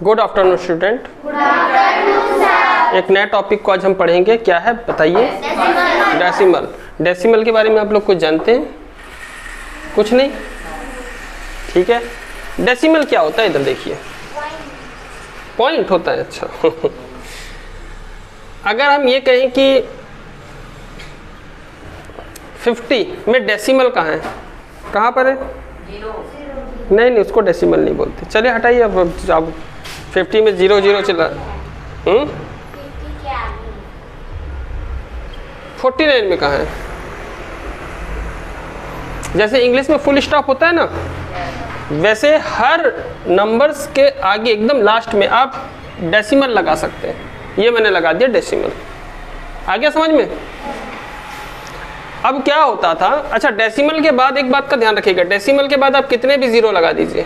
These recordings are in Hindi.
Good afternoon student. एक नया टॉपिक को आज हम पढ़ेंगे, क्या है बताइए? डेसिमल। डेसिमल के बारे में आप लोग कुछ जानते हैं? कुछ नहीं? ठीक है। डेसिमल क्या होता है इधर देखिए। पॉइंट होता है, अच्छा। अगर हम ये कहें कि 50 में डेसिमल कहाँ है? कहाँ पर है? नहीं, उसको डेसिमल नहीं बोलते। चलिए हटाइए अब 50 में 0 0 चला। 49 में कहाँ है? जैसे इंग्लिश में फुल स्टॉप होता है ना, वैसे हर नंबर्स के आगे एकदम लास्ट में आप डेसिमल लगा सकते हैं। ये मैंने लगा दिया डेसिमल। आ गया समझ में? अब क्या होता था, अच्छा डेसिमल के बाद एक बात का ध्यान रखिएगा, डेसिमल के बाद आप कितने भी जीरो लगा दीजिए,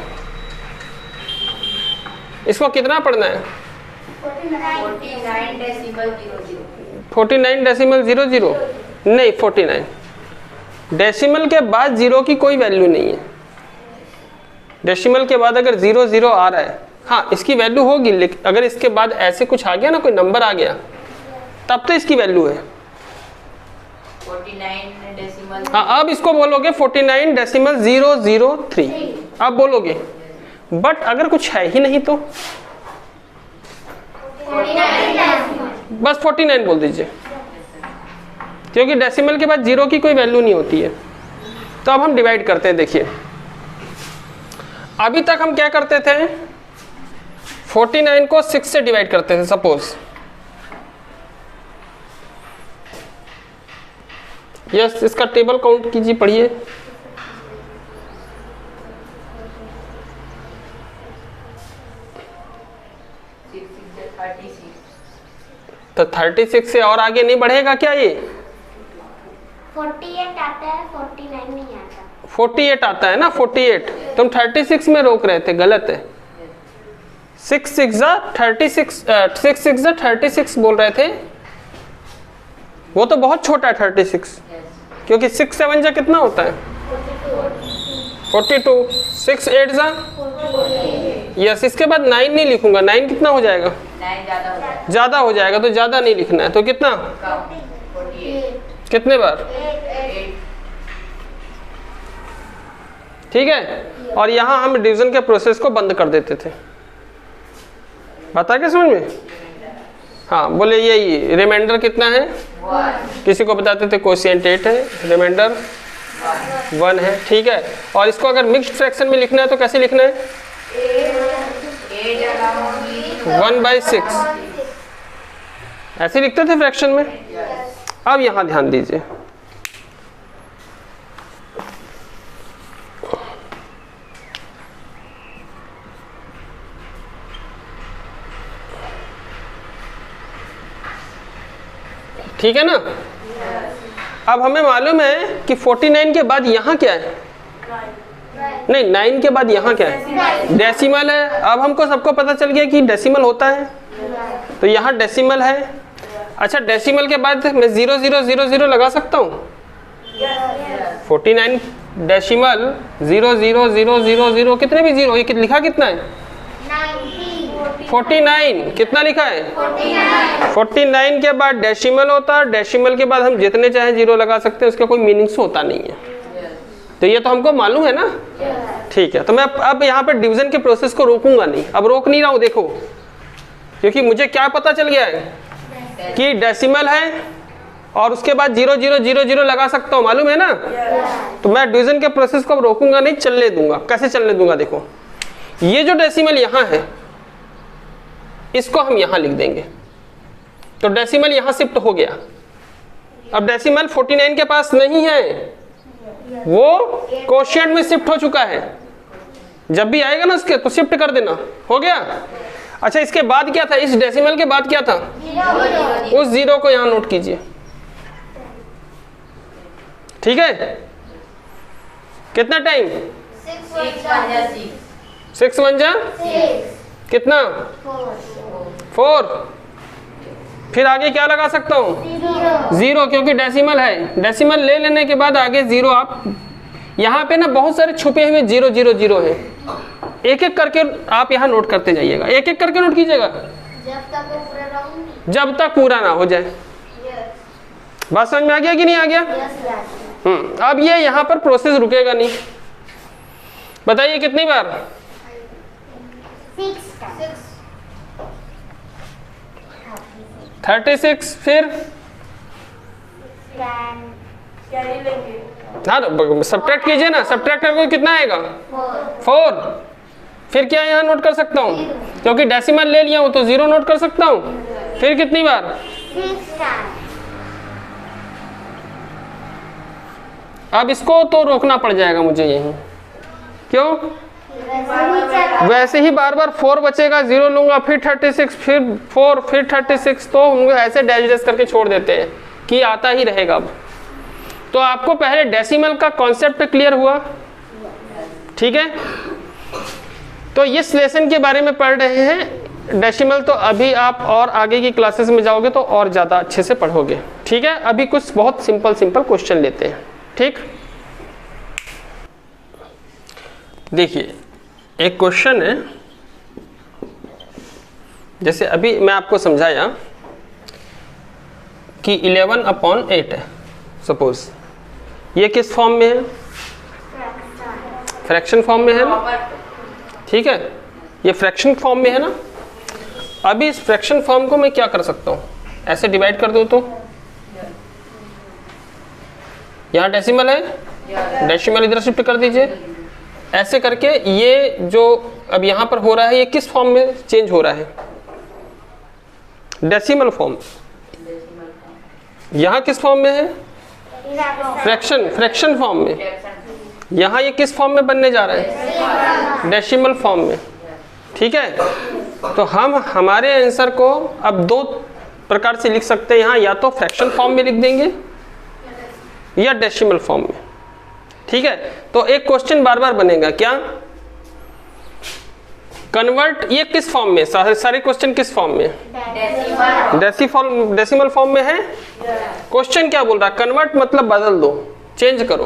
इसको कितना पढ़ना है? 49 डेसिमल 00 नहीं, 49 डेसिमल के बाद जीरो की कोई वैल्यू नहीं है। डेसिमल के बाद अगर 00 आ रहा है, हाँ इसकी वैल्यू होगी, लेकिन अगर इसके बाद ऐसे कुछ आ गया ना, कोई नंबर आ गया, तब तो इसकी वैल्यू है। 49 डेसिमल। हाँ अब इसको बोलोगे 49 डेसिमल 003 आप बोलोगे, बट अगर कुछ है ही नहीं तो 49 बस 49 बोल दीजिए, क्योंकि डेसिमल के बाद जीरो की कोई वैल्यू नहीं होती है। तो अब हम डिवाइड करते हैं। देखिए अभी तक हम क्या करते थे, 49 को 6 से डिवाइड करते थे। सपोज यस, इसका टेबल काउंट कीजिए, पढ़िए। तो 36 से और आगे नहीं बढ़ेगा क्या? ये 48 आता है, 49 नहीं आता। 48 आता है ना, 48 तुम 36 में रोक रहे थे, गलत है। 6 6 36 6 6 36 बोल रहे थे, वो तो बहुत छोटा है 36, क्योंकि 6 7 जा कितना होता है? 42। 6 8 जा यस, इसके बाद 9 नहीं लिखूंगा, 9 कितना हो जाएगा? ज़्यादा हो जाएगा, तो ज़्यादा नहीं लिखना है। तो कितना? 48। कितने बार? ठीक है। और यहाँ हम डिवीजन के प्रोसेस को बंद कर देते थे। बता के समझ में? हाँ बोले यही। रिमाइंडर कितना है? किसी को बताते थे कोशिएंट 8 है, रिमाइंडर 1 है। ठीक है। और इसको अगर मिक्स्ड फ्रैक्शन में लिखना है तो कैसे लिखना है? 1/6 ऐसे लिखते थे फ्रैक्शन में। अब यहाँ ध्यान दीजिए, ठीक है ना? अब हमें मालूम है कि 49 के बाद यहाँ क्या है? नहीं, 9 के बाद यहाँ क्या है? डेसिमल है। अब हमको सबको पता चल गया कि डेसिमल होता है, तो यहाँ डेसिमल है। अच्छा डेसिमल के बाद मैं 0 0 0 0 लगा सकता हूँ? 49 डेसिमल 0 0 0 0 0 कितने भी जीरो, ये लिखा कितना है? 49 कितना लिखा है? 49 के बाद डेसिमल होता है। डेसिमल के बाद हम जितने चाहे जीरो लगा सकते हैं, उसका कोई मीनिंग्स होता नहीं है। तो ये तो हमको मालूम है ना? ठीक है। तो मैं अब यहाँ पे डिवीजन के प्रोसेस को रोकूंगा नहीं। अब रोक नहीं रहा हूँ, देखो, क्योंकि मुझे क्या पता चल गया है कि डेसिमल है और उसके बाद 0 0 0 0 लगा सकता हूँ, मालूम है ना? तो मैं डिवीजन के प्रोसेस को रोकूंगा नहीं, चलने दूंगा। कैसे चलने दूंगा? देखो ये जो डेसिमल यहाँ है, इसको हम यहाँ लिख देंगे, तो डेसिमल यहाँ शिफ्ट हो गया। अब डेसिमल 49 के पास नहीं है, वो कोशिएंट में शिफ्ट हो चुका है। जब भी आएगा ना उसके, तो शिफ्ट कर देना। हो गया? अच्छा इसके बाद क्या था? इस डेसिमल के बाद क्या था? उस जीरो को यहाँ नोट कीजिए। ठीक है। कितना टाइम? 6 1 जा कितना? 4। फिर आगे क्या लगा सकता हूँ? 0, क्योंकि डेसिमल है। डेसिमल ले लेने के बाद आगे 0। आप यहाँ पे ना बहुत सारे छुपे हुए 0 0 0 है। एक एक करके आप यहाँ नोट करते जाइएगा, एक एक करके नोट कीजिएगा जब तक वो पूरा राउंड जब तक पूरा ना हो जाए। बात समझ में आ गया कि नहीं आ गया? अब ये यहाँ पर प्रोसेस रुकेगा नहीं। बताइए कितनी बार? 36। फिर हाँ सब्ट्रैक्ट कीजिए ना, सब्ट्रैक्ट करके कितना आएगा? 4। फिर क्या यहाँ नोट कर सकता हूँ? क्योंकि डेसिमल ले लिया हूँ तो 0 नोट कर सकता हूँ। फिर कितनी बार? 6 अब इसको तो रोकना पड़ जाएगा मुझे यहीं। क्यों? वैसे ही बार बार 4 बचेगा, 0 लूंगा, फिर 36, फिर 4, फिर 36, तो हम ऐसे डैश डैश करके छोड़ देते हैं कि आता ही रहेगा। अब तो आपको पहले डेसिमल का कॉन्सेप्ट क्लियर हुआ, ठीक है? तो इस लेसन के बारे में पढ़ रहे हैं डेसिमल, तो अभी आप और आगे की क्लासेस में जाओगे तो और ज़्यादा अच्छे से पढ़ोगे, ठीक है? अभी कुछ बहुत सिंपल क्वेश्चन लेते हैं, ठीक? देखिए एक क्वेश्चन है, जैसे अभी मैं आपको समझाया कि 11/8 है, सपोज ये किस फॉर्म में है? फ्रैक्शन फॉर्म में है ना, ठीक है? ये फ्रैक्शन फॉर्म में है ना। अभी इस फ्रैक्शन फॉर्म को मैं क्या कर सकता हूँ? ऐसे डिवाइड कर दो तो यहाँ डेसिमल है, डेसिमल इधर शिफ्ट कर दीजिए। ऐसे करके ये जो अब यहाँ पर हो रहा है ये किस फॉर्म में चेंज हो रहा है? Decimal form. यहाँ किस फॉर्म में है? फ्रैक्शन फॉर्म में। यहाँ ये किस फॉर्म में बनने जा रहा है? डेसिमल फॉर्म में, ठीक है? तो हम हमारे आंसर को अब 2 प्रकार से लिख सकते हैं यहाँ, या तो फ्रैक्शन फॉर्म में लिख देंगे या डेसिमल फॉर्म में, ठीक है? तो एक क्वेश्चन बार बार बनेगा, क्या? कन्वर्ट, ये किस फॉर्म में? सारे क्वेश्चन किस फॉर्म में? डेसिमल फॉर्म में है। क्वेश्चन क्या बोल रहा है? कन्वर्ट मतलब बदल दो, चेंज करो।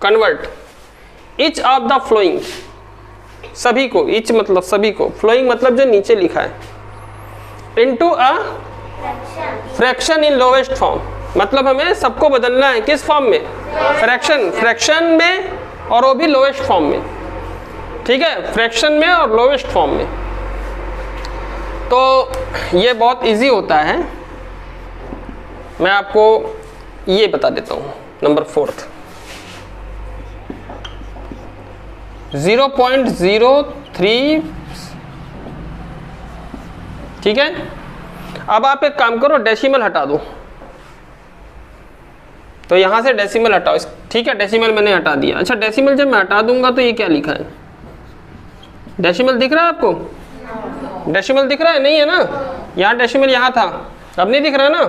Convert each of the flowing, सभी को, ईच मतलब सभी को, फ्लोइंग मतलब जो नीचे लिखा है, into a fraction in lowest form, मतलब हमें सबको बदलना है किस फॉर्म में? फ्रैक्शन में, और वो भी लोवेस्ट फॉर्म में, ठीक है? फ्रैक्शन में और लोवेस्ट फॉर्म में। तो ये बहुत इजी होता है, मैं आपको ये बता देता हूँ। नंबर 4, 0.03, ठीक है? अब आप एक काम करो, डेसिमल हटा दो, तो यहां से डेसिमल हटाओ, ठीक है? डेसिमल मैंने हटा दिया। अच्छा, डेसिमल जब मैं हटा दूंगा तो ये क्या लिखा है? डेसिमल दिख रहा है आपको? डेसिमल दिख रहा है? नहीं है ना, यहाँ डेसिमल यहाँ था, अब नहीं दिख रहा ना।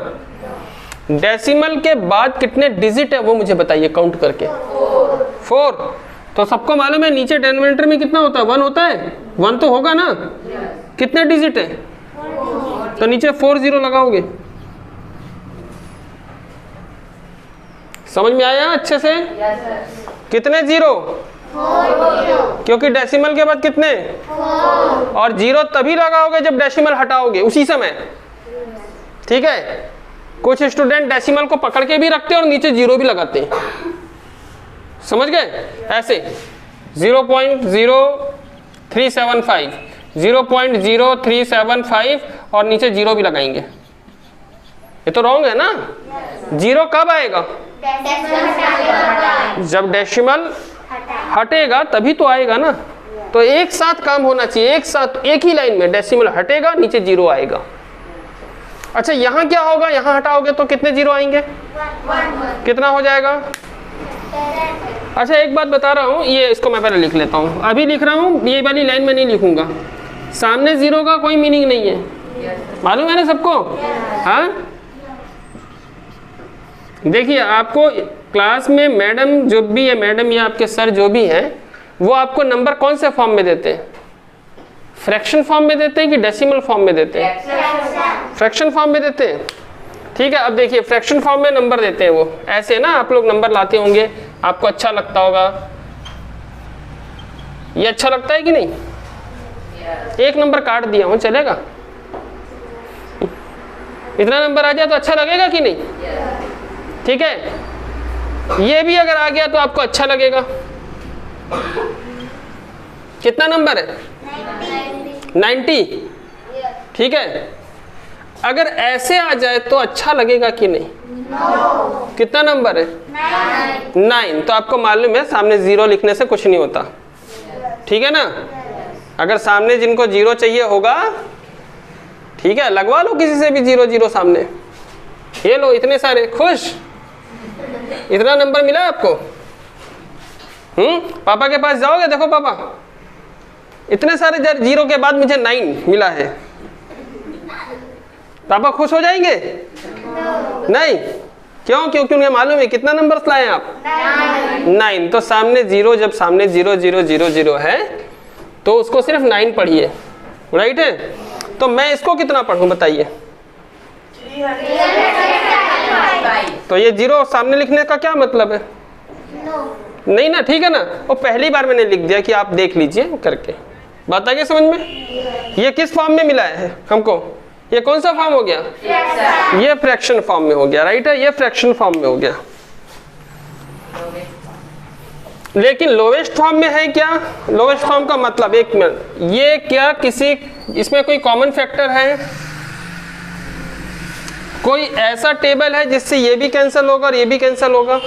डेसिमल के बाद कितने डिजिट है वो मुझे बताइए काउंट करके। 4। तो सबको मालूम है नीचे डिनोमिनेटर में कितना होता है? 1 होता है, 1 तो होगा ना। कितने डिजिट है? तो नीचे 4 0 लगाओगे। समझ में आया अच्छे से? कितने 0? क्योंकि डेसिमल के बाद कितने? और 0 तभी लगाओगे जब डेसिमल हटाओगे, उसी समय, ठीक है? कुछ स्टूडेंट डेसिमल को पकड़ के भी रखते हैं और नीचे 0 भी लगाते हैं, समझ गए? ऐसे 0.0375, 0.0375 और नीचे 0 भी लगाएंगे। ये तो रॉन्ग है ना? 0 कब आएगा? जब डेसिमल हटेगा तभी तो आएगा ना। तो एक साथ काम होना चाहिए, एक साथ एक ही लाइन में डेसिमल हटेगा, नीचे 0 आएगा। अच्छा, यहाँ क्या होगा? यहाँ हटाओगे तो कितने 0 आएंगे? 1। कितना हो जाएगा? अच्छा, एक बात बता रहा हूँ, ये इसको मैं पहले लिख लेता हूँ। अभी लिख रहा हूँ, ये वाली लाइन में नहीं लिखूंगा। सामने 0 का कोई मीनिंग नहीं है, मालूम है ना सबको? हाँ, देखिए आपको क्लास में मैडम जो भी है, मैडम या आपके सर जो भी हैं, वो आपको नंबर कौन से फॉर्म में देते हैं? फ्रैक्शन फॉर्म में देते हैं कि डेसिमल फॉर्म में देते हैं? फ्रैक्शन फॉर्म में देते हैं, ठीक है? अब देखिए फ्रैक्शन फॉर्म में नंबर देते हैं वो ऐसे ना, आप लोग नंबर लाते होंगे, आपको अच्छा लगता होगा। ये अच्छा लगता है कि नहीं? एक नंबर काट दिया हूँ, चलेगा? इतना नंबर आ जाए तो अच्छा लगेगा कि नहीं? ठीक है, ये भी अगर आ गया तो आपको अच्छा लगेगा। कितना नंबर है? 90। ठीक है, अगर ऐसे आ जाए तो अच्छा लगेगा कि नहीं? कितना नंबर है? 9। तो आपको मालूम है सामने 0 लिखने से कुछ नहीं होता, ठीक है ना? अगर सामने जिनको 0 चाहिए होगा, ठीक है, लगवा लो किसी से भी 0 0 सामने। ये लो, इतने सारे, खुश? इतना नंबर मिला आपको? पापा के पास जाओगे, देखो पापा इतने सारे 0 के बाद मुझे 9 मिला है, पापा खुश हो जाएंगे? नहीं। क्यों? क्योंकि उन्हें मालूम है कितना नंबर लाए आप? 9। तो सामने 0, जब सामने 0 0 0 0 है तो उसको सिर्फ 9 पढ़िए, राइट है? तो मैं इसको कितना पढ़ूं बताइए? तो ये 0 सामने लिखने का क्या मतलब है? नहीं ना, ठीक है ना? वो पहली बार मैंने लिख दिया कि आप देख लीजिए करके। बात आ गई समझ में? ये किस फॉर्म में मिला है हमको? ये कौन सा फॉर्म हो गया? ये फ्रैक्शन फॉर्म में हो गया, राइट है? ये फ्रैक्शन फॉर्म में हो गया। लेकिन लोवेस्ट फॉर्म में है क्या? लोवेस्ट फॉर्म का मतलब, एक मिनट, ये क्या किसी इसमें कोई कॉमन फैक्टर है? कोई ऐसा टेबल है जिससे ये भी कैंसिल होगा और ये भी कैंसिल होगा?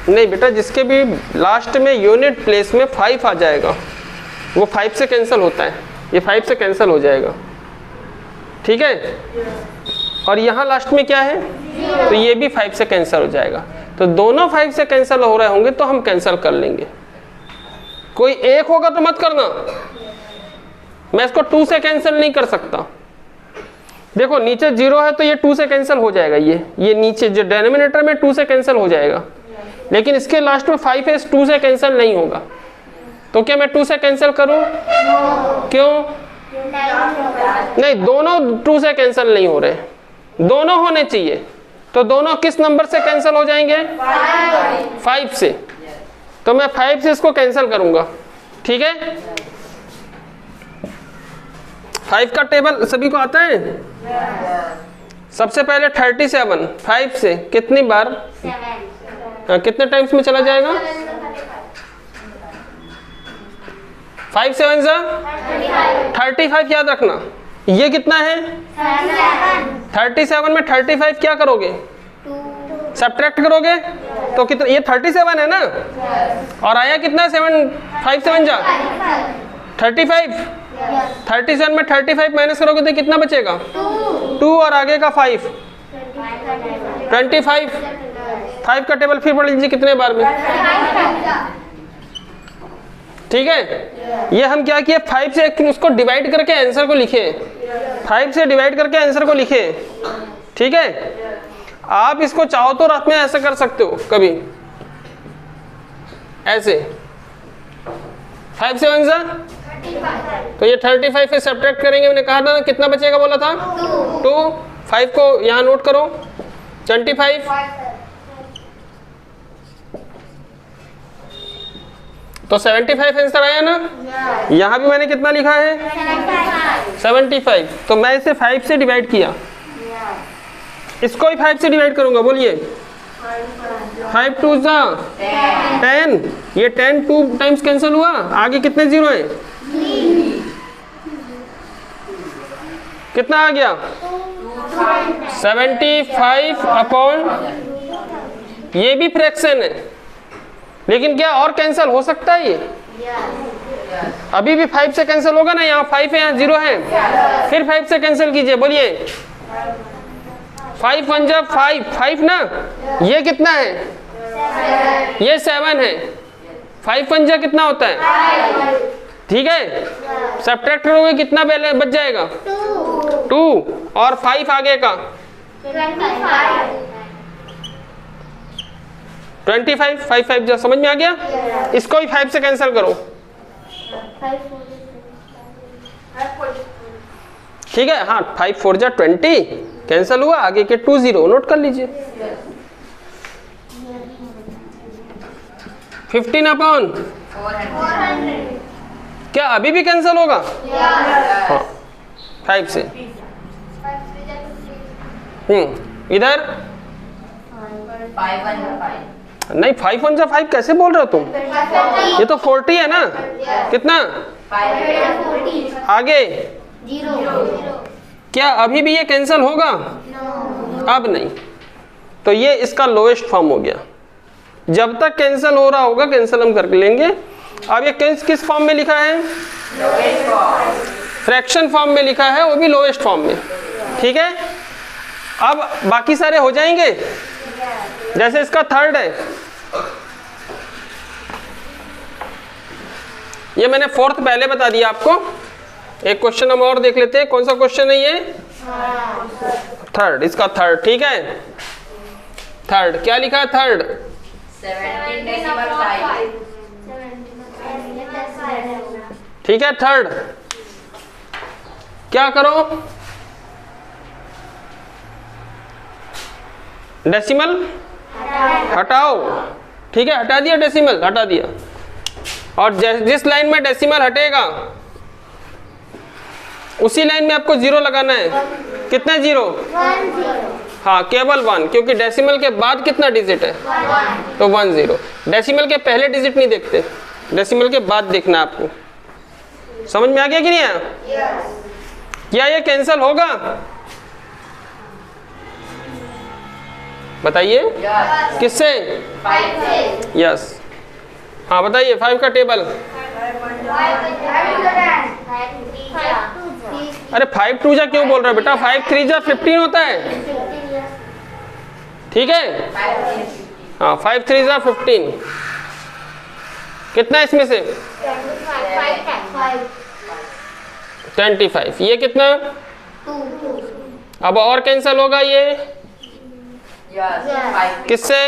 नहीं बेटा, जिसके भी लास्ट में यूनिट प्लेस में 5 आ जाएगा वो 5 से कैंसिल होता है, ये 5 से कैंसिल हो जाएगा, ठीक है? और यहाँ लास्ट में क्या है? तो ये भी 5 से कैंसिल हो जाएगा। तो दोनों 5 से कैंसिल हो रहे होंगे तो हम कैंसिल कर लेंगे। कोई एक होगा तो मत करना, मैं इसको 2 से कैंसिल नहीं कर सकता। देखो नीचे 0 है तो ये 2 से कैंसिल हो जाएगा, ये नीचे जो डिनोमिनेटर में 2 से कैंसिल हो जाएगा, लेकिन इसके लास्ट में 5 है, इस 2 से कैंसिल नहीं होगा। तो क्या मैं 2 से कैंसिल करूं? क्यों? नहीं, दोनों 2 से कैंसिल नहीं हो रहे, दोनों होने चाहिए। तो दोनों किस नंबर से कैंसिल हो जाएंगे? 5 से। तो मैं 5 से इसको कैंसिल करूंगा, ठीक है? 5 का टेबल सभी को आता है? सबसे पहले 37 5 से कितनी बार, कितने टाइम्स में चला जाएगा? 5 7 जा 35, याद रखना। ये कितना है? 37 में 35 क्या करोगे? सब्ट्रैक्ट करोगे तो कितना? ये 37 है ना, और आया कितना? 5 7 जा 35। 37 में 35 माइनस करोगे तो कितना बचेगा? 2 और आगे का 5 25। 5 का टेबल फिर पढ़ लीजिए कितने बार में, ठीक है? ये हम क्या किए? 5 से उसको डिवाइड करके आंसर को लिखे, 5 से डिवाइड करके आंसर को लिखे, ठीक है? आप इसको चाहो तो रात में ऐसा कर सकते हो, कभी ऐसे 5 7 जा, तो ये 35 से सब्ट्रैक्ट करेंगे, मैंने कहा था ना कितना बचेगा, बोला था 2। 5 को यहाँ नोट करो, 25। तो 75 आंसर आया ना? यहाँ भी मैंने कितना लिखा है? 75। तो मैं इसे 5 से डिवाइड किया, इसको ही 5 से डिवाइड करूंगा, बोलिए 5 2 जा 10। ये 10 2 टाइम्स कैंसिल हुआ, आगे कितने 0 है? कितना आ गया? 75 अपॉन, ये भी फ्रैक्शन है, लेकिन क्या और कैंसिल हो सकता है? ये अभी भी 5 से कैंसिल होगा ना, यहाँ 5 है यहाँ 0 है, फिर 5 से कैंसिल कीजिए, बोलिए 5 1 जा 5 ना, ये कितना है? ये 7 है, 5 1 जा कितना होता है? ठीक है, सब्ट्रैक्ट करोगे कितना बच जाएगा? 2 और 5 आगे का 25। 5 5 जा, समझ में आ गया? इसको भी 5 से कैंसिल करो, ठीक है? हाँ 5 4 जा 20 कैंसिल हुआ, आगे के 2 0 नोट कर लीजिए। 15 अपॉन 400. क्या अभी भी कैंसिल होगा? हाँ 5 से। इधर 5 1 5. नहीं 5 1 5 कैसे बोल रहे हो तुम? ये तो 40 है ना। कितना 5 आगे? 0. क्या अभी भी ये कैंसिल होगा? अब नहीं। तो ये इसका लोएस्ट फॉर्म हो गया। जब तक कैंसिल हो रहा होगा कैंसिल हम कर लेंगे। अब ये किस फॉर्म में लिखा है? फ्रैक्शन फॉर्म में लिखा है, वो भी लोएस्ट फॉर्म में। ठीक है, अब बाकी सारे हो जाएंगे। जैसे इसका थर्ड है, ये मैंने फोर्थ पहले बता दिया आपको। एक क्वेश्चन हम और देख लेते हैं। कौन सा क्वेश्चन है ये? थर्ड, इसका थर्ड। ठीक है, थर्ड क्या लिखा है? थर्ड 17.5. ठीक है, थर्ड क्या करो? डेसिमल हटाओ। ठीक है, हटा दिया डेसिमल, हटा दिया। और जिस लाइन में डेसिमल हटेगा उसी लाइन में आपको जीरो लगाना है। कितने जीरो? 1 हाँ केवल 1, क्योंकि डेसिमल के बाद कितना डिजिट है? 0. तो 1 0। डेसिमल के पहले डिजिट नहीं देखते, डेसिमल के बाद देखना आपको। समझ में आ गया कि नहीं आया? क्या ये कैंसिल होगा? बताइए किससे? 5 से. यस। हाँ बताइए 5 का टेबल। अरे 5 2 जा क्यों बोल रहे हो बेटा? 5 3 जा 15 होता है। ठीक है, हाँ 5 3 जा 15। कितना इसमें से? 25। ये कितना? अब और कैंसिल होगा ये किससे?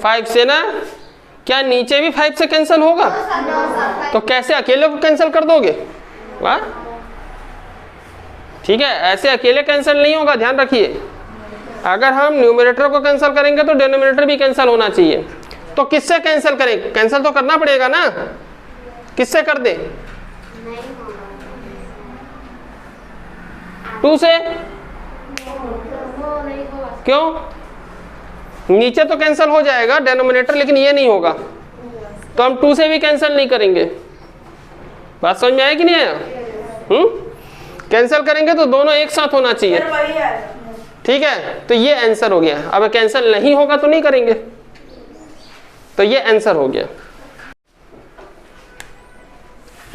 5 से ना। क्या नीचे भी 5 से कैंसिल होगा? तो कैसे अकेले को कैंसिल कर दोगे? वाह, ठीक है, ऐसे अकेले कैंसिल नहीं होगा, ध्यान रखिए। अगर हम न्यूमरेटर को कैंसिल करेंगे तो डिनोमिनेटर भी कैंसिल होना चाहिए। तो किससे कैंसिल करें? कैंसिल तो करना पड़ेगा ना। किससे कर दे? 2 से। क्यों? नीचे तो कैंसिल हो जाएगा डिनोमिनेटर, लेकिन ये नहीं होगा, तो हम 2 से भी कैंसिल नहीं करेंगे। बात समझ में आया कि नहीं आया? कैंसिल करेंगे तो दोनों एक साथ होना चाहिए। ठीक है, तो ये आंसर हो गया। अब कैंसिल नहीं होगा तो नहीं करेंगे, तो ये आंसर हो गया।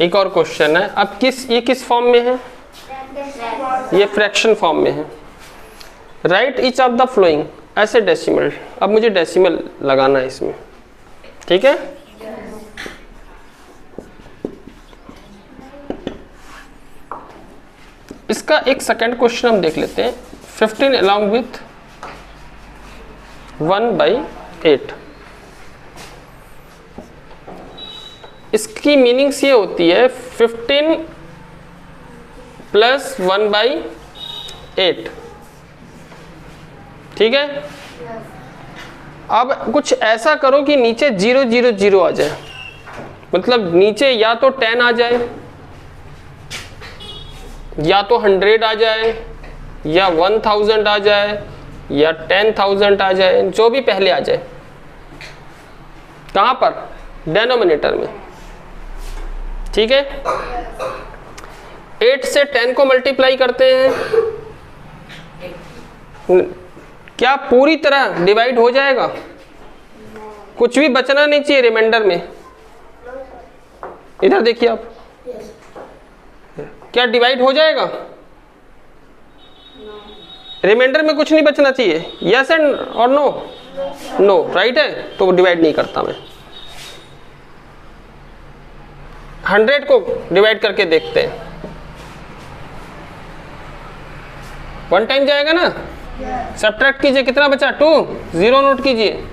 एक और क्वेश्चन है। अब ये किस फॉर्म में है? ये फ्रैक्शन फॉर्म में है। Right each of the flowing ऐसे डेसिमल। अब मुझे डेसिमल लगाना है इसमें। ठीक है, इसका एक सेकंड क्वेश्चन हम देख लेते हैं। 15 अलॉन्ग विथ 1/8। इसकी मीनिंग्स ये होती है 15 प्लस 1/8। ठीक है, अब कुछ ऐसा करो कि नीचे 0 0 0 आ जाए। मतलब नीचे या तो 10 आ जाए, या तो 100 आ जाए, या 1000 आ जाए, या 10,000 आ जाए, जो भी पहले आ जाए। कहाँ पर? डिनोमिनेटर में। ठीक है, 8 से 10 को मल्टीप्लाई करते हैं, क्या पूरी तरह डिवाइड हो जाएगा? कुछ भी बचना नहीं चाहिए रिमाइंडर में। इधर देखिए आप, क्या डिवाइड हो जाएगा? रिमाइंडर में कुछ नहीं बचना चाहिए। यस एंड और नो? नो, राइट है, तो डिवाइड नहीं करता मैं। 100 को डिवाइड करके देखते हैं। 1 टाइम जाएगा ना। सब्ट्रैक्ट कीजिए, कितना बचा? 2। 0 नोट कीजिए।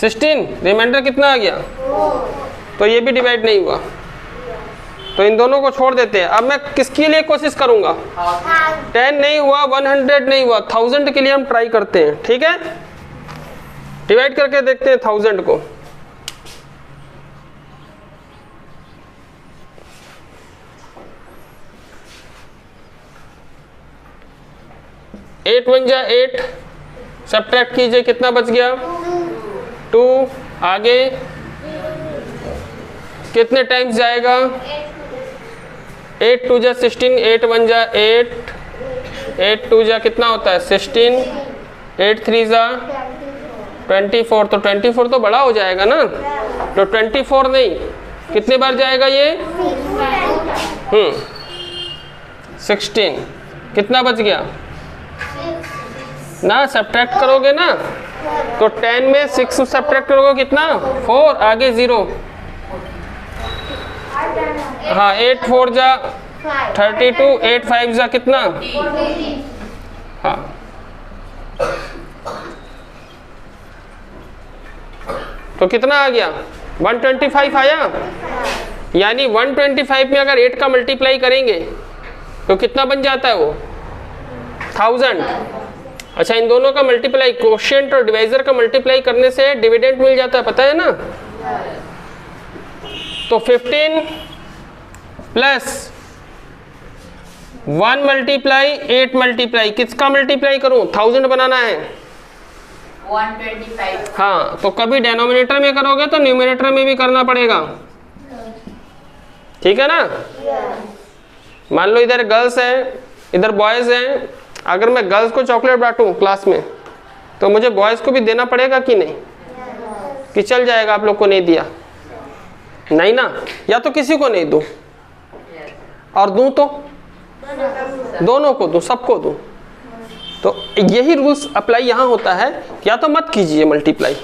16, रिमाइंडर कितना आ गया? तो ये भी डिवाइड नहीं हुआ, तो इन दोनों को छोड़ देते हैं। अब मैं किसके लिए कोशिश करूंगा? 10 नहीं हुआ, 100 नहीं हुआ, 1000 के लिए हम ट्राई करते हैं। ठीक है, डिवाइड करके देखते हैं 1000 को। 8 1 जा 8, सब्ट्रैक्ट कीजिए, कितना बच गया? 2। आगे कितने टाइम्स जाएगा? 8 2 जा 16, 8 1 जा 8, 8 2 जा कितना होता है? 16, 8 3 जा 24, तो 24 तो बड़ा हो जाएगा ना, तो 24 नहीं, कितने बार जाएगा ये? 16। कितना बच गया ना? सब्ट्रैक्ट करोगे ना, तो 10 में 6 सब्ट्रैक्ट करोगे कितना? 4। आगे 0। हाँ, 8 4 जा 32, 8 5 जा कितना? हाँ, तो कितना आ गया? 125 आया। यानी 125 में अगर 8 का मल्टीप्लाई करेंगे तो कितना बन जाता है वो? 1000। अच्छा, इन दोनों का मल्टीप्लाई, कोशेंट और डिवाइजर का मल्टीप्लाई करने से डिविडेंड मिल जाता है, पता है ना? तो 15 प्लस 1 मल्टीप्लाई 8 मल्टीप्लाई, किसका मल्टीप्लाई करूं? 1000 बनाना है। 125। हाँ, तो कभी डेनोमिनेटर में करोगे तो न्यूमरेटर में भी करना पड़ेगा, ठीक है ना? मान लो इधर गर्ल्स हैं, इधर बॉयज हैं, अगर मैं गर्ल्स को चॉकलेट बांटूं क्लास में तो मुझे बॉयज को भी देना पड़ेगा कि नहीं? कि चल जाएगा आप लोग को नहीं दिया? नहीं ना, या तो किसी को नहीं दूं और दूं तो दोनों को दूं, सबको दूं। तो यही रूल्स अप्लाई यहाँ होता है, या तो मत कीजिए मल्टीप्लाई,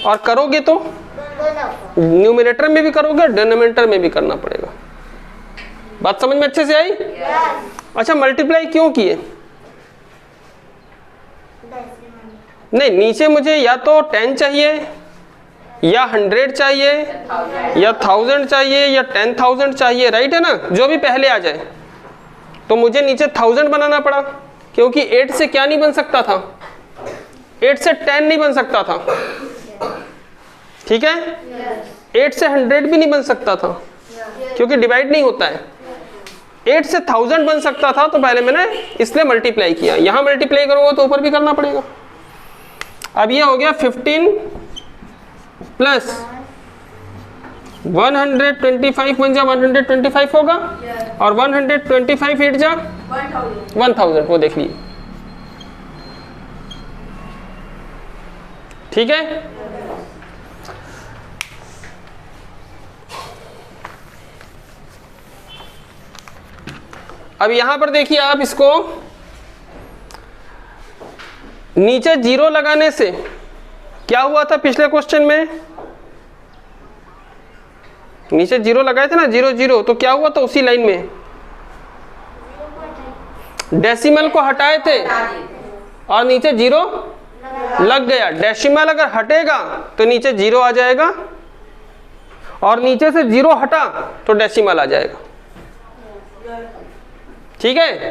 और करोगे तो न्यूमरेटर में भी करोगे, डिनोमिनेटर में भी करना पड़ेगा। बात समझ में अच्छे से आई? अच्छा, मल्टीप्लाई क्यों किए? नहीं, नीचे मुझे या तो 10 चाहिए, या 100 चाहिए, या 1000 चाहिए, या 10,000 चाहिए, राइट है ना? जो भी पहले आ जाए। तो मुझे नीचे 1000 बनाना पड़ा, क्योंकि 8 से क्या नहीं बन सकता था? 8 से 10 नहीं बन सकता था, ठीक है? 8 से 100 भी नहीं बन सकता था, क्योंकि डिवाइड नहीं होता है। 8 से 1000 बन सकता था, तो पहले मैंने इसलिए मल्टीप्लाई किया। यहाँ मल्टीप्लाई करूँगा तो ऊपर भी करना पड़ेगा। अब ये हो गया 15 प्लस 125 1 जा 125 होगा, और 125 8 जा 1000, वो देख लीजिए, ठीक है? अब यहां पर देखिए आप इसको, नीचे 0 लगाने से क्या हुआ था पिछले क्वेश्चन में? नीचे 0 लगाए थे ना, 0 0, तो क्या हुआ था उसी लाइन में? डेसिमल को हटाए थे और नीचे 0 लग गया। डेसिमल अगर हटेगा तो नीचे 0 आ जाएगा, और नीचे से 0 हटा तो डेसिमल आ जाएगा, ठीक है?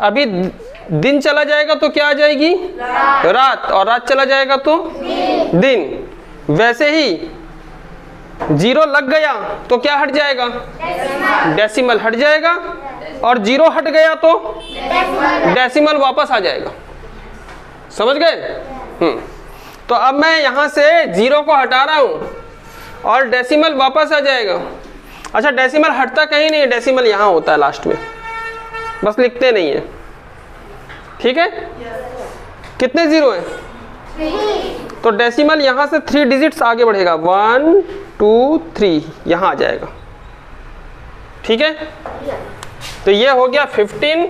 अभी दिन चला जाएगा तो क्या आ जाएगी? रात, और रात चला जाएगा तो दिन। वैसे ही 0 लग गया तो क्या हट जाएगा? डेसिमल हट जाएगा, और 0 हट गया तो डेसिमल वापस आ जाएगा। समझ गए? तो अब मैं यहां से 0 को हटा रहा हूं और डेसिमल वापस आ जाएगा। अच्छा, डेसिमल हटता कहीं नहीं है, डेसिमल यहां होता है लास्ट में, बस लिखते नहीं है, ठीक है? कितने 0 है? तो डेसिमल यहां से 3 डिजिट्स आगे बढ़ेगा, 1 2 3, यहां आ जाएगा, ठीक है? तो ये हो गया 15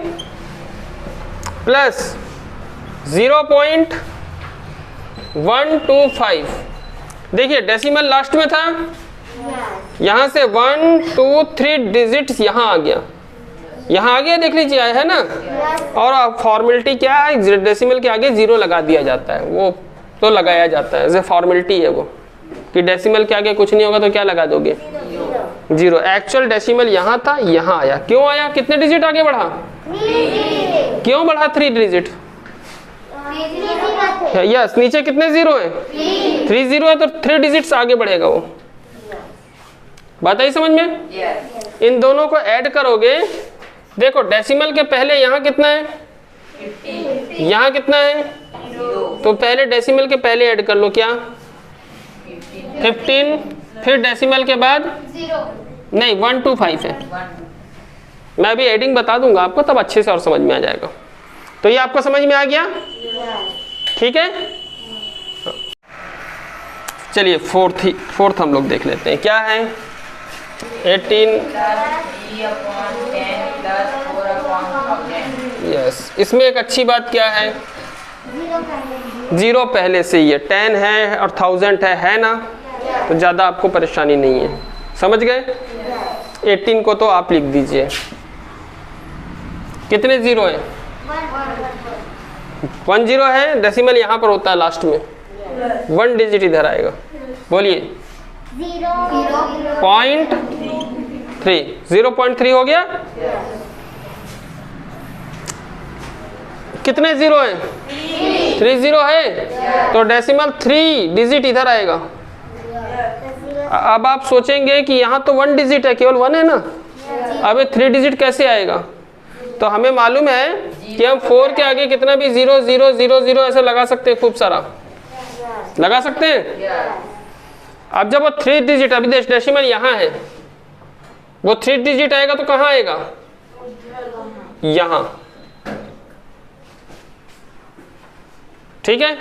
प्लस 0.125। देखिए डेसिमल लास्ट में था, यहां से 1 2 3 डिजिट्स यहां आ गया, यहां आ गया, देख लीजिए, आया है ना? और फॉर्मेलिटी क्या है? डेसिमल के आगे 0 लगा दिया जाता है, वो तो लगाया जाता है, जैसे फॉर्मेलिटी है वो, कि डेसिमल के आगे कुछ नहीं होगा तो क्या लगा दोगे? 0। एक्चुअल डेसिमल यहाँ था, यहाँ आया। क्यों आया? कितने डिजिट आगे बढ़ा? क्यों बढ़ा? 3 डिजिट। यस, नीचे कितने 0 है? 3 0 है, तो 3 डिजिट्स आगे बढ़ेगा वो। बात आई समझ में? इन दोनों को ऐड करोगे, देखो डेसिमल के पहले यहाँ कितना है? यहाँ कितना है? तो पहले डेसिमल के पहले ऐड कर लो, क्या 15, फिर डेसिमल के बाद 0 नहीं 1 2 5 है। मैं अभी एडिंग बता दूंगा आपको, तब अच्छे से और समझ में आ जाएगा। तो ये आपको समझ में आ गया? ठीक है, चलिए फोर्थ हम लोग देख लेते हैं क्या है। 18 यस, इसमें एक अच्छी बात क्या है, 0 पहले से ही है, 10 है और 1000 है ना, तो ज़्यादा आपको परेशानी नहीं है। समझ गए? 18 को तो आप लिख दीजिए। कितने 0 है? 1 0 है, डेसिमल यहाँ पर होता है लास्ट में, 1 डिजिट इधर आएगा। बोलिए 0.3, 0.3 हो गया। कितने 0 है? 3 0 है, तो डेसिमल 3 डिजिट इधर आएगा। अब आप सोचेंगे कि यहाँ तो 1 डिजिट है, केवल 1 है ना, अब ये 3 डिजिट कैसे आएगा? तो हमें मालूम है कि हम 4 के आगे कितना भी 0 0 0 0 ऐसे लगा सकते हैं, खूब सारा लगा सकते हैं। अब जब वो 3 डिजिट, अभी डेसिमल यहाँ है, वो 3 डिजिट आएगा तो कहाँ आएगा? यहाँ। ठीक है,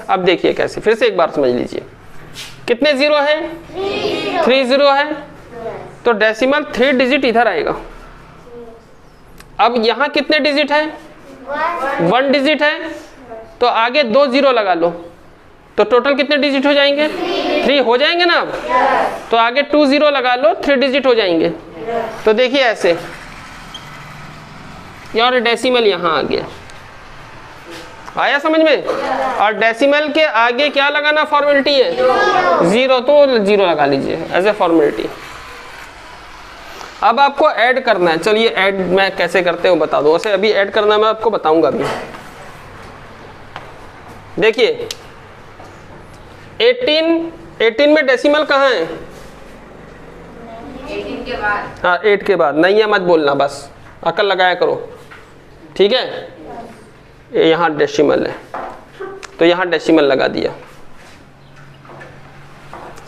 अब देखिए कैसे, फिर से एक बार समझ लीजिए। कितने 0 है? 3 0 है, तो डेसिमल 3 डिजिट इधर आएगा। अब यहाँ कितने डिजिट है? 1 डिजिट है, तो आगे 2 0 लगा लो, तो टोटल कितने डिजिट हो जाएंगे? 3 हो जाएंगे ना। अब तो आगे 2 0 लगा लो, 3 डिजिट हो जाएंगे। तो देखिए ऐसे, और डेसिमल यहाँ आ गया। आया समझ में? और डेसिमल के आगे क्या लगाना फॉर्मेलिटी है? 0, तो 0 लगा लीजिए एज ए फॉर्मेलिटी। अब आपको ऐड करना है। चलिए ऐड मैं कैसे करते हो बता दो। वैसे अभी ऐड करना मैं आपको बताऊंगा अभी। देखिए 18 में डेसिमल कहाँ है? 18 के बाद। हाँ 8 के बाद, नहीं है मत बोलना, बस अकल लगाया करो। ठीक है, यहाँ डेसिमल है, तो यहाँ डेसिमल लगा दिया।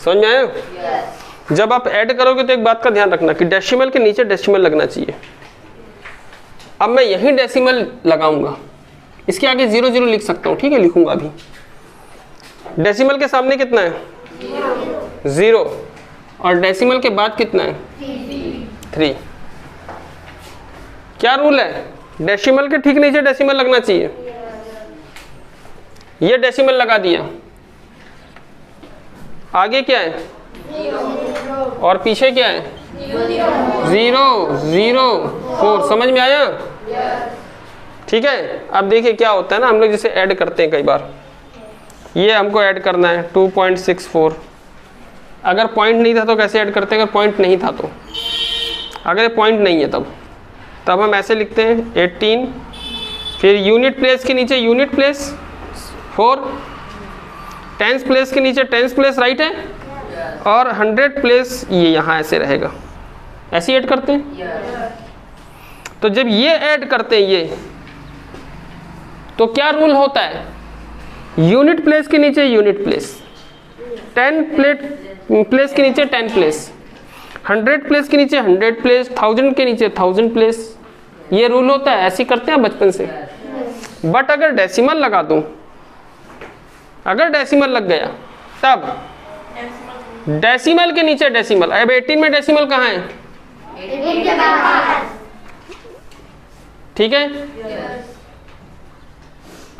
समझ में आया? जब आप ऐड करोगे तो एक बात का ध्यान रखना कि डेसिमल के नीचे डेसिमल लगना चाहिए। अब मैं यहीं डेसिमल लगाऊंगा, इसके आगे 0 0 लिख सकता हूँ। ठीक है, लिखूंगा अभी। डेसिमल के सामने कितना है? 0, और डेसिमल के बाद कितना है? 3। क्या रूल है? डेसिमल के ठीक नीचे डेसिमल लगना चाहिए। ये डेसिमल लगा दिया, आगे क्या है? और पीछे क्या है? 0 0 4। समझ में आया? ठीक है, अब देखिए क्या होता है ना, हम लोग जैसे ऐड करते हैं कई बार, ये हमको ऐड करना है 2.64। अगर पॉइंट नहीं था तो कैसे ऐड करते हैं? अगर पॉइंट नहीं था तो, अगर पॉइंट नहीं है तब हम ऐसे लिखते हैं 18, फिर यूनिट प्लेस के नीचे यूनिट प्लेस 4, टेंस प्लेस के नीचे टेंस प्लेस, राइट है, और 100 प्लेस ये यहाँ ऐसे रहेगा। ऐसे ऐड करते हैं। तो जब ये ऐड करते हैं ये, तो क्या रूल होता है? यूनिट प्लेस के नीचे यूनिट प्लेस, 10 प्लेस के नीचे 10 प्लेस, 100 प्लेस के नीचे 100 प्लेस, 1000 के नीचे 1000 प्लेस। ये रूल होता है, ऐसे करते हैं बचपन से। बट अगर डेसिमल लगा दूं, अगर डेसिमल लग गया तब डेसिमल के नीचे डेसिमल। अब 18 में डेसिमल कहाँ है? 18 के बाद। ठीक है,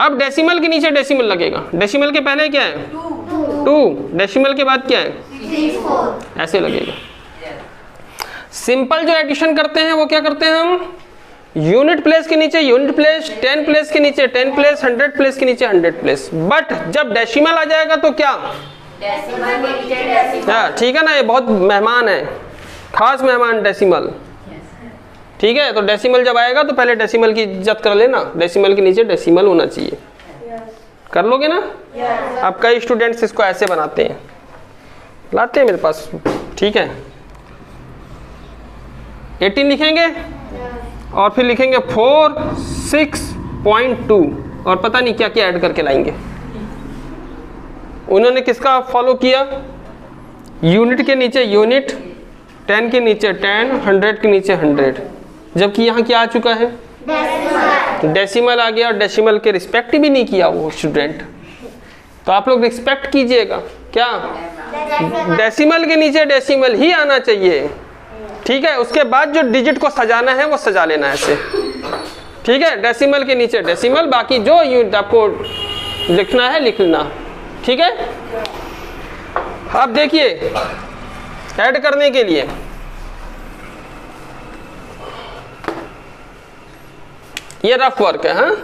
अब डेसिमल के नीचे डेसिमल लगेगा। डेसिमल के पहले क्या है? 2। डेसिमल के बाद क्या है? 4। ऐसे लगेगा। सिंपल जो एडिशन करते हैं वो क्या करते हैं हम? यूनिट प्लेस के नीचे यूनिट प्लेस, 10 प्लेस के नीचे 10 प्लेस, 100 प्लेस के नीचे 100 प्लेस। बट जब डेसिमल आ जाएगा तो क्या? डेसिमल के नीचे डेसिमल। हाँ ठीक है ना, ये बहुत मेहमान है, खास मेहमान डेसिमल। ठीक है, तो डेसिमल जब आएगा तो पहले डेसिमल की इज्जत कर लेना, डेसिमल के नीचे डेसिमल होना चाहिए। कर लोगे ना? अब कई स्टूडेंट्स इसको ऐसे बनाते हैं, लाते हैं मेरे पास। ठीक है, 18 लिखेंगे और फिर लिखेंगे 4 6.2। और पता नहीं क्या क्या ऐड करके लाएंगे। उन्होंने किसका फॉलो किया? यूनिट के नीचे यूनिट, 10 के नीचे 10, 100 के नीचे 100, जबकि यहाँ क्या आ चुका है? डेसिमल आ गया, और डेसिमल के रिस्पेक्ट भी नहीं किया वो स्टूडेंट। तो आप लोग रिस्पेक्ट कीजिएगा, क्या डेसिमल के नीचे डेसिमल ही आना चाहिए, ठीक है। उसके बाद जो डिजिट को सजाना है वो सजा लेना ऐसे, ठीक है। डेसिमल के नीचे डेसिमल, बाकी जो यूनिट आपको लिखना है लिख लेना, ठीक है। अब देखिए ऐड करने के लिए ये रफ वर्क है, हाँ।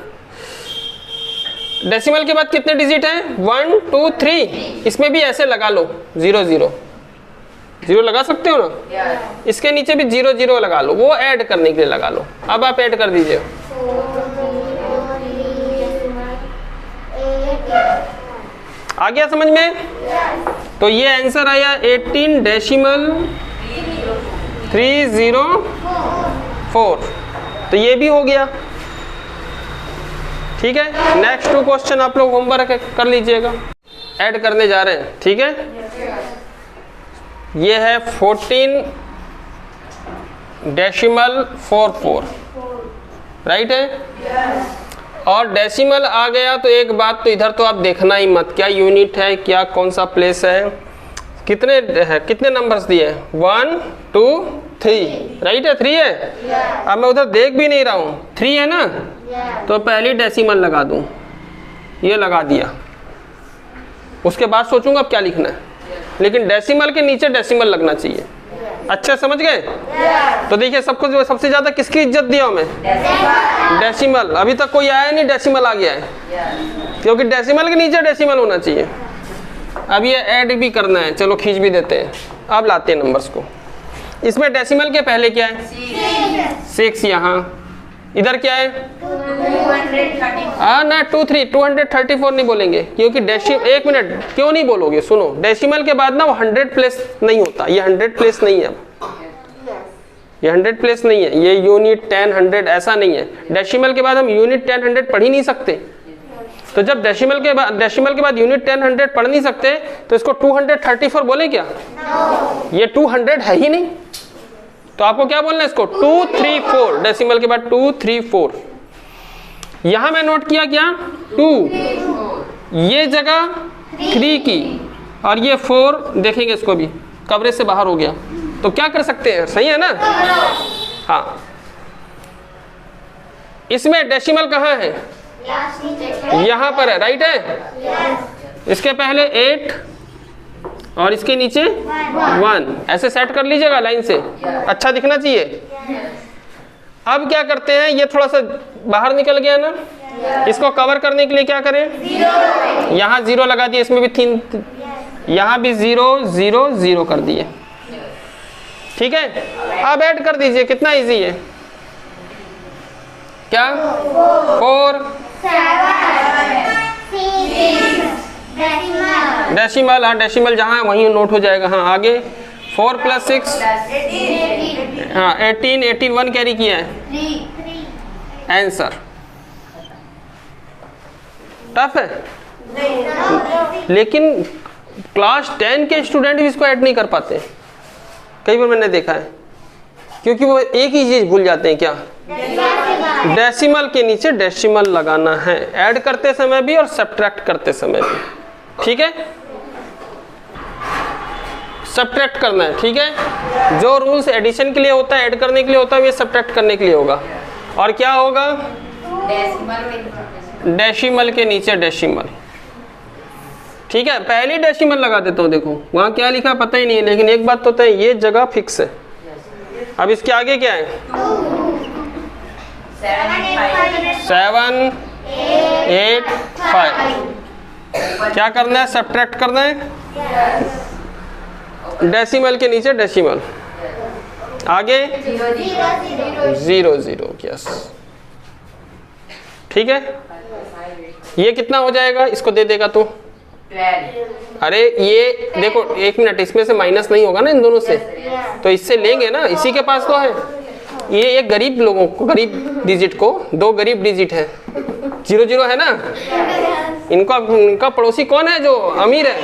डेसिमल के बाद कितने डिजिट हैं? 1 2 3, इसमें भी ऐसे लगा लो 0 0 0 लगा सकते हो ना। इसके नीचे भी 0 0 लगा लो, वो ऐड करने के लिए लगा लो। अब आप ऐड कर दीजिए। आ गया समझ में? तो ये आंसर आया 18.304। तो ये भी हो गया, ठीक है। नेक्स्ट 2 क्वेश्चन आप लोग होमवर्क कर लीजिएगा। ऐड करने जा रहे हैं, ठीक है। ये है 14.44, राइट है। और डेसिमल आ गया तो एक बात तो इधर तो आप देखना ही मत, क्या यूनिट है, क्या कौन सा प्लेस है, कितने है, कितने नंबर्स दिए? 1 2 3, राइट है। 3 है। अब मैं उधर देख भी नहीं रहा हूँ, 3 है ना, तो पहली डेसिमल लगा दूं, ये लगा दिया। उसके बाद सोचूंगा अब क्या लिखना है, लेकिन डेसिमल के नीचे डेसिमल लगना चाहिए। अच्छा समझ गए? तो देखिए सबको सबसे ज्यादा किसकी इज्जत दिया मैं? डेसिमल। अभी तक कोई आया नहीं, डेसिमल आ गया है, क्योंकि डेसिमल के नीचे डेसिमल होना चाहिए। अब ये ऐड भी करना है, चलो खींच भी देते हैं। अब लाते हैं नंबर्स को। इसमें डेसिमल के पहले क्या है? 6। यहाँ इधर क्या है? 234 नहीं बोलेंगे, क्योंकि डेसिमल, एक मिनट, क्यों नहीं बोलोगे? सुनो, डेसिमल के बाद ना वो 100 प्लेस नहीं होता, ये 100 प्लेस नहीं है, ये 100 प्लेस नहीं है, ये यूनिट 10 100 ऐसा नहीं है। डेसिमल के बाद हम यूनिट 10 100 पढ़ ही नहीं सकते। तो जब डेसिमल के बाद यूनिट 10 100 पढ़ नहीं सकते, तो इसको 234 बोले क्या? ये 200 है ही नहीं, तो आपको क्या बोलना है इसको? 234, डेसिमल के बाद 234। यहां मैं नोट किया क्या? 2, ये जगह 3 की, और ये 4, देखेंगे इसको भी कवरेज से बाहर हो गया। तो क्या कर सकते हैं, सही है ना? हाँ, इसमें डेसिमल कहाँ है? यहां पर है, राइट है। इसके पहले 8 और इसके नीचे 1, ऐसे सेट कर लीजिएगा लाइन से, अच्छा दिखना चाहिए। अब क्या करते हैं, ये थोड़ा सा बाहर निकल गया ना, इसको कवर करने के लिए क्या करें? यहाँ 0 लगा दिए, इसमें भी 3, यहाँ भी 0 0 0 कर दिए, ठीक है। अब ऐड कर दीजिए, कितना इजी है, क्या? 4 डेसिमल, हाँ डेसिमल जहाँ है वहीं नोट हो जाएगा। हाँ आगे 4 + 6, हाँ 18 1 कैरी किया है, आंसर। टफ है, लेकिन क्लास 10 के स्टूडेंट भी इसको ऐड नहीं कर पाते, कई बार मैंने देखा है, क्योंकि वो एक ही चीज भूल जाते हैं, क्या? डेसिमल के नीचे डेसिमल लगाना है, ऐड करते समय भी और सब्ट्रैक्ट करते समय भी, ठीक है। सब्ट्रैक्ट करना है, ठीक है। जो रूल्स एडिशन के लिए होता है, ऐड करने के लिए होता है, ये सब्ट्रैक्ट करने के लिए होगा। और क्या होगा? डेसिमल के नीचे डेसिमल, ठीक है। पहली डेसिमल लगा देता हूँ, देखो वहाँ क्या लिखा पता ही नहीं है, लेकिन एक बात तो तय, ये जगह फिक्स है। अब इसके आगे क्या है? 7 8 5, क्या करना है? सब्ट्रैक्ट करना है, डेसिमल के नीचे डेसिमल, आगे 0 0, यस, ठीक है। ये कितना हो जाएगा? इसको दे देगा तो 12। अरे ये देखो, एक मिनट, इसमें से माइनस नहीं होगा ना इन दोनों से, तो इससे लेंगे ना, इसी के पास तो है। ये एक गरीब लोगों को, गरीब डिजिट को, 2 गरीब डिजिट है, 0 0 है ना। इनका पड़ोसी कौन है जो अमीर है?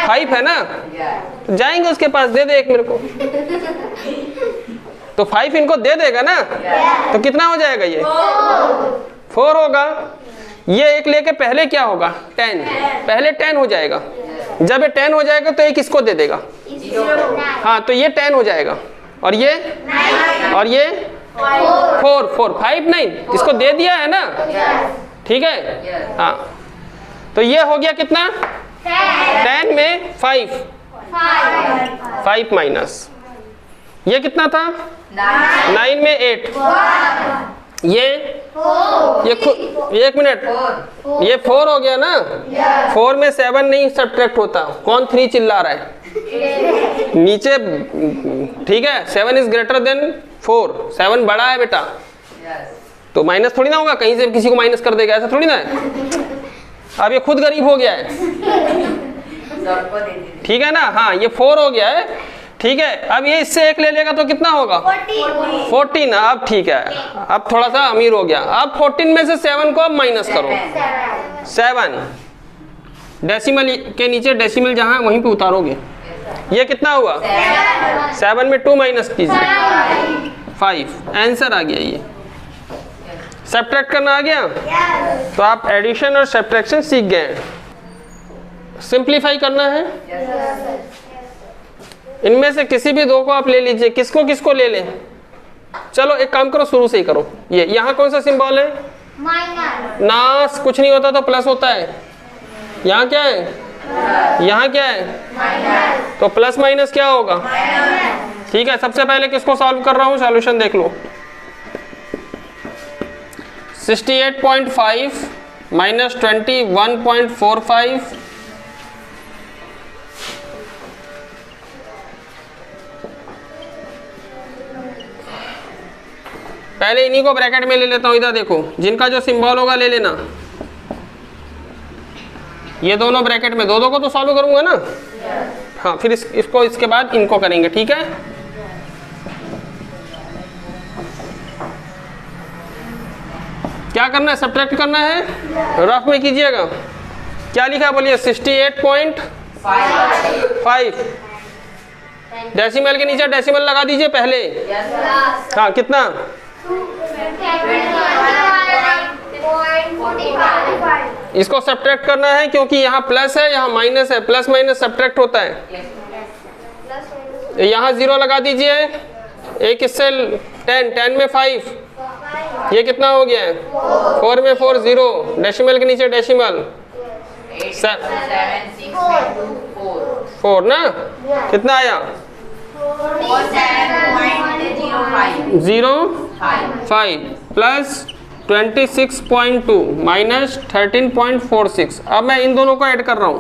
5 है ना। Yes. जाएंगे उसके पास, दे दे एक मेरे को, तो 5 इनको दे देगा ना। तो कितना हो जाएगा ये? 4 होगा। ये एक लेके पहले क्या होगा? 10, पहले 10 हो जाएगा। जब ये 10 हो जाएगा तो एक इसको दे देगा। हाँ, तो ये 10 हो जाएगा। और ये 4 5 9 इसको दे दिया है ना। ठीक है। हाँ, तो ये हो गया कितना? 10 में 5 माइनस ये कितना था? 9 में 8। ये एक मिनट, ये 4 हो गया ना। 4 में 7 नहीं सब्ट्रैक्ट होता। कौन 3 चिल्ला रहा है नीचे? ठीक है, 7 इज ग्रेटर देन 4। 7 बड़ा है बेटा, तो माइनस थोड़ी ना होगा, कहीं से किसी को माइनस कर देगा, ऐसा थोड़ी ना है। अब ये खुद गरीब हो गया है। ठीक है ना। हाँ, ये 4 हो गया है। ठीक है, अब ये इससे एक ले लेगा तो कितना होगा? 14। अब ठीक है, अब थोड़ा सा अमीर हो गया। अब 14 में से 7 को अब माइनस करो। 7 डेसिमल के नीचे डेसिमल जहां वहीं पे उतारोगे। ये कितना हुआ? 7 में 2 माइनस कीजिए, 5। आंसर आ गया। ये सब्ट्रैक्ट करना आ गया। तो आप एडिशन और सब्ट्रैक्शन सीख गए। सिंप्लीफाई करना है। इनमें से किसी भी दो को आप ले लीजिए। किसको किसको ले लें? चलो एक काम करो, शुरू से ही करो। ये यहाँ कौन सा सिंबल है? माइनस। नास कुछ नहीं होता तो प्लस होता है। यहाँ क्या है? यहाँ क्या है? तो प्लस माइनस क्या होगा? ठीक है, सबसे पहले किसको सॉल्व कर रहा हूँ? सॉल्यूशन देख लो। 68.5 माइनस 21.45 पहले इन्हीं को ब्रैकेट में ले लेता हूँ। इधर देखो, जिनका जो सिंबल होगा ले लेना। ये दोनों ब्रैकेट में, दो को तो सॉल्व करूंगा ना। हाँ, फिर इसको इसके बाद इनको करेंगे। ठीक है, क्या करना है? सब्ट्रैक्ट करना है। रफ में कीजिएगा। क्या लिखा है बोलिए? 68.5। डेसिमल के नीचे डेसिमल लगा दीजिए पहले। हाँ, कितना? 25. इसको सब्ट्रैक्ट करना है क्योंकि यहाँ प्लस है, यहाँ माइनस है। प्लस माइनस सब्ट्रैक्ट होता है। यहाँ 0 लगा दीजिए। एक इससे 10 में 5। ये कितना हो गया है? 4 में 4 0। डेसिमल के नीचे डेसिमल 4 ना। कितना आया? 0.05 प्लस 26.2 माइनस 13.46। अब मैं इन दोनों को ऐड कर रहा हूं।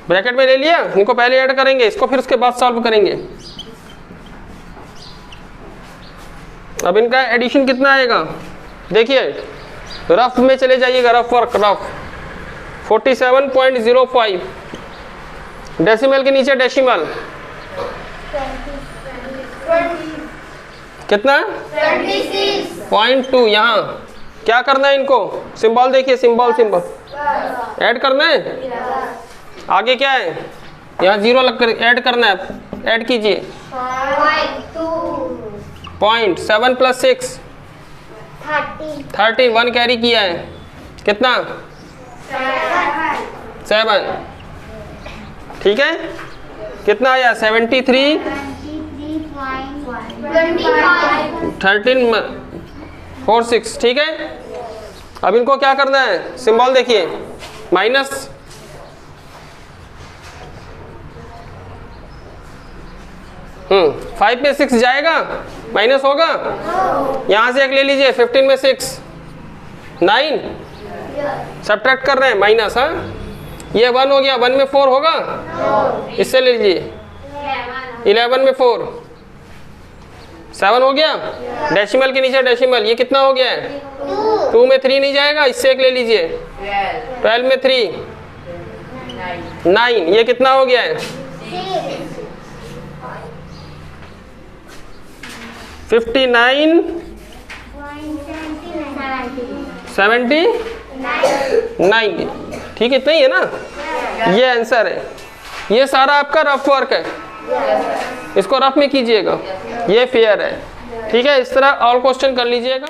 ब्रैकेट में ले लिया। इनको पहले ऐड करेंगे, इसको फिर उसके बाद सॉल्व करेंगे। अब इनका एडिशन कितना आएगा? देखिए, रफ में चले जाइएगा। Rough work, rough 47.05। डेसिमल के नीचे डेसिमल कितना? 26.2। यहाँ क्या करना है? इनको सिंबल देखिए, सिंबल ऐड करना है। आगे क्या है? यहाँ 0 लग कर ऐड करना है। ऐड कीजिए। 0.7 प्लस 6 13। 1 कैरी किया है। कितना? 7। ठीक है, कितना आया? 73 13.46। ठीक है, अब इनको क्या करना है? सिंबल देखिए, माइनस 5 में 6 जाएगा, माइनस होगा। यहाँ से एक ले लीजिए। 15 में 6 9। सब्ट्रैक्ट कर रहे हैं, माइनस। हाँ, ये 1 हो गया। 1 में 4 होगा। इससे ले लीजिए। 11 में 4 7 हो गया। डेसिमल के नीचे डेसिमल, ये कितना हो गया है? 2 में 3 नहीं जाएगा। इससे एक ले लीजिए। 12 में 3 9। ये कितना हो गया है? 59 79। ठीक है, इतना ही है ना, ये आंसर है। ये सारा आपका रफ वर्क है, इसको रफ में कीजिएगा, ये फेयर है। ठीक है, इस तरह और क्वेश्चन कर लीजिएगा।